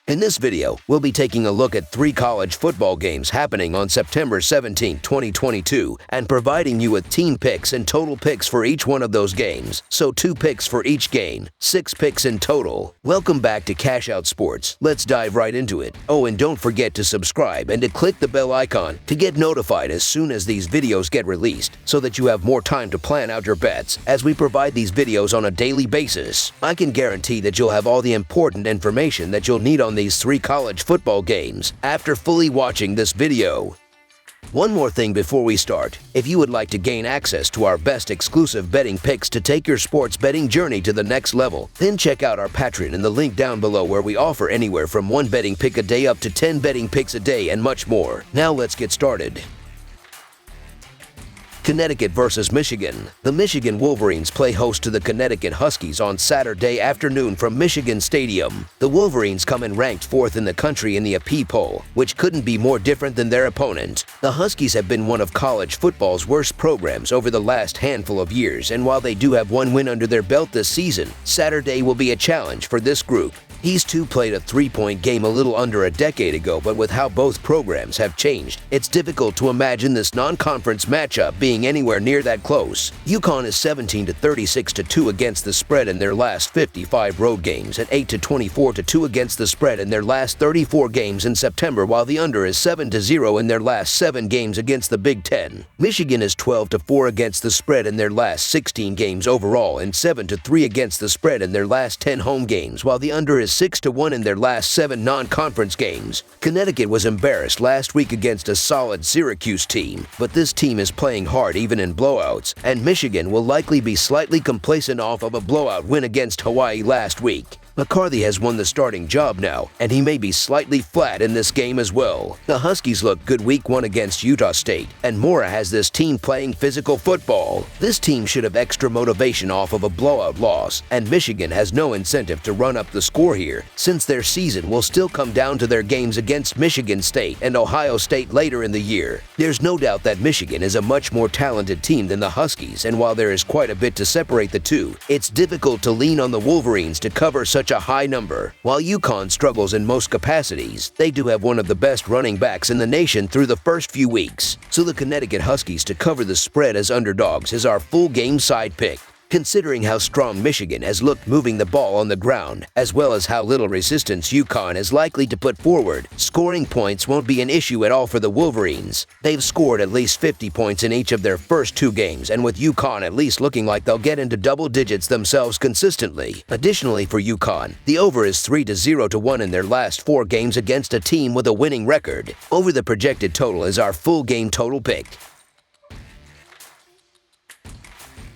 In this video, we'll be taking a look at 3 college football games happening on September 17, 2022, and providing you with team picks and total picks for each one of those games. So 2 picks for each game, 6 picks in total. Welcome back to Cash Out Sports. Let's dive right into it. Oh, and don't forget to subscribe and to click the bell icon to get notified as soon as these videos get released, so that you have more time to plan out your bets as we provide these videos on a daily basis. I can guarantee that you'll have all the important information that you'll need on these 3 college football games after fully watching this video. One more thing before we start. If you would like to gain access to our best exclusive betting picks to take your sports betting journey to the next level, then check out our Patreon in the link down below, where we offer anywhere from 1 betting pick a day up to 10 betting picks a day and much more. Now let's get started. Connecticut versus Michigan. The Michigan Wolverines play host to the Connecticut Huskies on Saturday afternoon from Michigan Stadium. The Wolverines come in ranked 4th in the country in the AP poll, which couldn't be more different than their opponent. The Huskies have been one of college football's worst programs over the last handful of years, and while they do have 1 win under their belt this season, Saturday will be a challenge for this group. These two played a 3-point game a little under a decade ago, but with how both programs have changed, it's difficult to imagine this non-conference matchup being anywhere near that close. UConn is 17-36-2 against the spread in their last 55 road games and 8-24-2 against the spread in their last 34 games in September, while the under is 7-0 in their last 7 games against the Big Ten. Michigan is 12-4 against the spread in their last 16 games overall and 7-3 against the spread in their last 10 home games, while the under is 6-1 in their last 7 non-conference games. Connecticut was embarrassed last week against a solid Syracuse team, but this team is playing hard even in blowouts, and Michigan will likely be slightly complacent off of a blowout win against Hawaii last week. McCarthy has won the starting job now, and he may be slightly flat in this game as well. The Huskies look good week 1 against Utah State, and Mora has this team playing physical football. This team should have extra motivation off of a blowout loss, and Michigan has no incentive to run up the score here, since their season will still come down to their games against Michigan State and Ohio State later in the year. There's no doubt that Michigan is a much more talented team than the Huskies, and while there is quite a bit to separate the two, it's difficult to lean on the Wolverines to cover such a high number. While UConn struggles in most capacities, they do have one of the best running backs in the nation through the first few weeks. So the Connecticut Huskies to cover the spread as underdogs is our full game side pick. Considering how strong Michigan has looked moving the ball on the ground, as well as how little resistance UConn is likely to put forward, scoring points won't be an issue at all for the Wolverines. They've scored at least 50 points in each of their first 2 games, and with UConn at least looking like they'll get into double digits themselves consistently. Additionally, for UConn, the over is 3-0-1 in their last 4 games against a team with a winning record. Over the projected total is our full game total pick.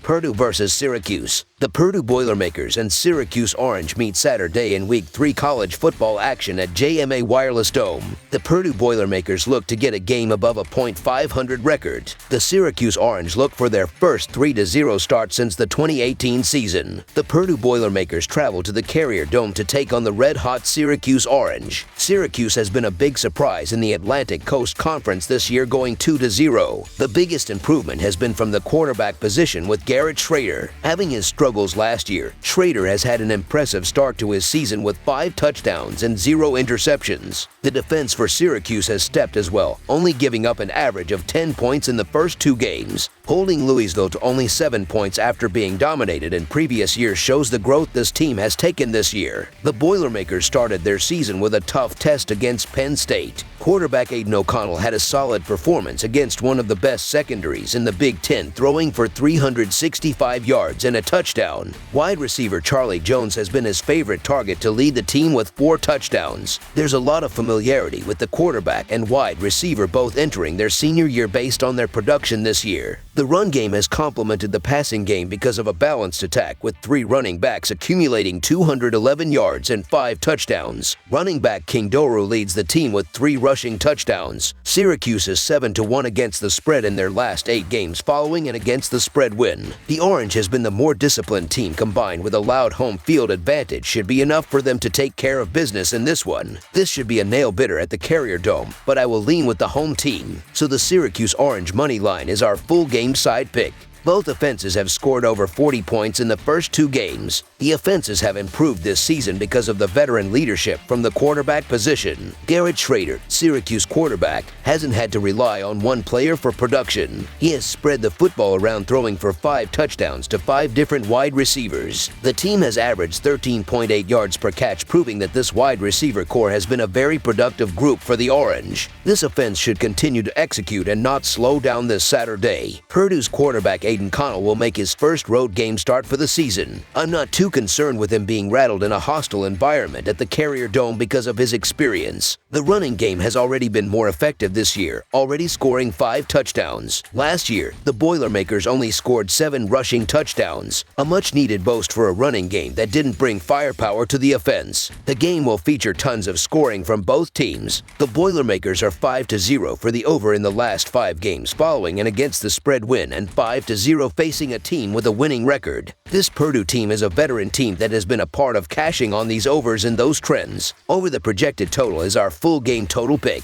Purdue versus Syracuse. The Purdue Boilermakers and Syracuse Orange meet Saturday in Week 3 college football action at JMA Wireless Dome. The Purdue Boilermakers look to get a game above a .500 record. The Syracuse Orange look for their first 3-0 start since the 2018 season. The Purdue Boilermakers travel to the Carrier Dome to take on the red-hot Syracuse Orange. Syracuse has been a big surprise in the Atlantic Coast Conference this year, going 2-0. The biggest improvement has been from the quarterback position, with Garrett Schrader. Having his struggles last year, Schrader has had an impressive start to his season with 5 touchdowns and 0 interceptions. The defense for Syracuse has stepped as well, only giving up an average of 10 points in the first 2 games. Holding Louisville to only 7 points after being dominated in previous years shows the growth this team has taken this year. The Boilermakers started their season with a tough test against Penn State. Quarterback Aiden O'Connell had a solid performance against one of the best secondaries in the Big Ten, throwing for 365 yards and a touchdown. Wide receiver Charlie Jones has been his favorite target to lead the team with 4 touchdowns. There's a lot of familiarity with the quarterback and wide receiver both entering their senior year based on their production this year. The run game has complemented the passing game because of a balanced attack, with 3 running backs accumulating 211 yards and 5 touchdowns. Running back King Doru leads the team with 3 rushing touchdowns. Syracuse is 7-1 against the spread in their last 8 games following an against the spread win. The Orange has been the more disciplined team, combined with a loud home field advantage should be enough for them to take care of business in this one. This should be a nail-biter at the Carrier Dome, but I will lean with the home team. So the Syracuse Orange money line is our full game side pick. Both offenses have scored over 40 points in the first 2 games. The offenses have improved this season because of the veteran leadership from the quarterback position. Garrett Schrader, Syracuse quarterback, hasn't had to rely on one player for production. He has spread the football around, throwing for 5 touchdowns to 5 different wide receivers. The team has averaged 13.8 yards per catch, proving that this wide receiver core has been a very productive group for the Orange. This offense should continue to execute and not slow down this Saturday. Purdue's quarterback Aiden Connell will make his first road game start for the season. I'm not too concerned with him being rattled in a hostile environment at the Carrier Dome because of his experience. The running game has already been more effective this year, already scoring 5 touchdowns. Last year, the Boilermakers only scored 7 rushing touchdowns, a much-needed boost for a running game that didn't bring firepower to the offense. The game will feature tons of scoring from both teams. The Boilermakers are 5-0 for the over in the last 5 games, following an against the spread win, and 5-0 facing a team with a winning record. This Purdue team is a veteran team that has been a part of cashing on these overs and those trends. Over the projected total is our full game total pick.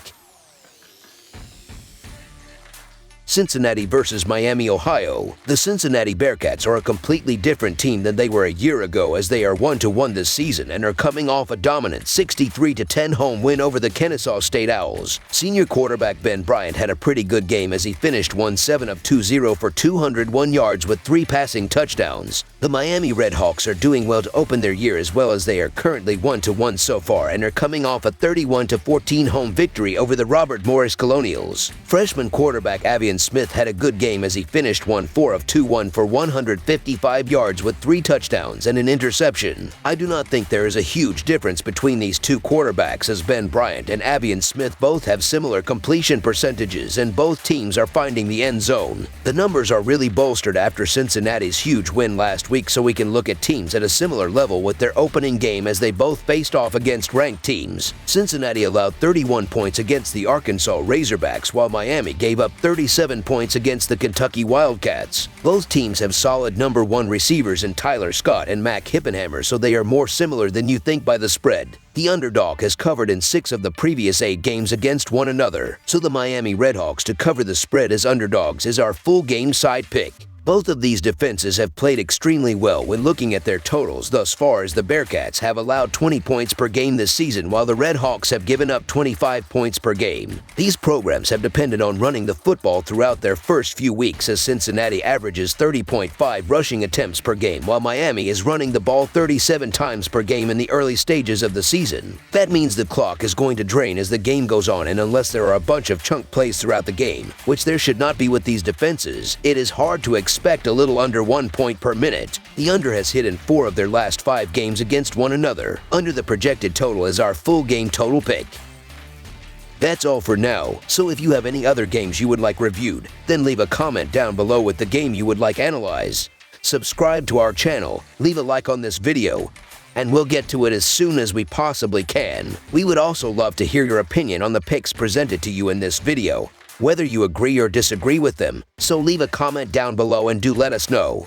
Cincinnati versus Miami, Ohio. The Cincinnati Bearcats are a completely different team than they were a year ago, as they are 1-1 this season and are coming off a dominant 63-10 home win over the Kennesaw State Owls. Senior quarterback Ben Bryant had a pretty good game as he finished 7 of 20 for 201 yards with 3 passing touchdowns. The Miami Redhawks are doing well to open their year, as well as they are currently 1-1 so far and are coming off a 31-14 home victory over the Robert Morris Colonials. Freshman quarterback Avian Smith had a good game as he finished 4 of 21 for 155 yards with 3 touchdowns and an interception. I do not think there is a huge difference between these two quarterbacks, as Ben Bryant and Avian Smith both have similar completion percentages and both teams are finding the end zone. The numbers are really bolstered after Cincinnati's huge win last week, so we can look at teams at a similar level with their opening game as they both faced off against ranked teams. Cincinnati allowed 31 points against the Arkansas Razorbacks, while Miami gave up 37 points against the Kentucky Wildcats. Both teams have solid number 1 receivers in Tyler Scott and Mac Hippenhammer, so they are more similar than you think by the spread. The underdog has covered in 6 of the previous 8 games against one another, so the Miami Redhawks to cover the spread as underdogs is our full game side pick. Both of these defenses have played extremely well when looking at their totals thus far, as the Bearcats have allowed 20 points per game this season while the Redhawks have given up 25 points per game. These programs have depended on running the football throughout their first few weeks, as Cincinnati averages 30.5 rushing attempts per game while Miami is running the ball 37 times per game in the early stages of the season. That means the clock is going to drain as the game goes on, and unless there are a bunch of chunk plays throughout the game, which there should not be with these defenses, it is hard to expect a little under 1 point per minute. The under has hit in 4 of their last 5 games against one another. Under the projected total is our full game total pick. That's all for now, so if you have any other games you would like reviewed, then leave a comment down below with the game you would like analyzed. Subscribe to our channel, leave a like on this video, and we'll get to it as soon as we possibly can. We would also love to hear your opinion on the picks presented to you in this video, whether you agree or disagree with them, so leave a comment down below and do let us know.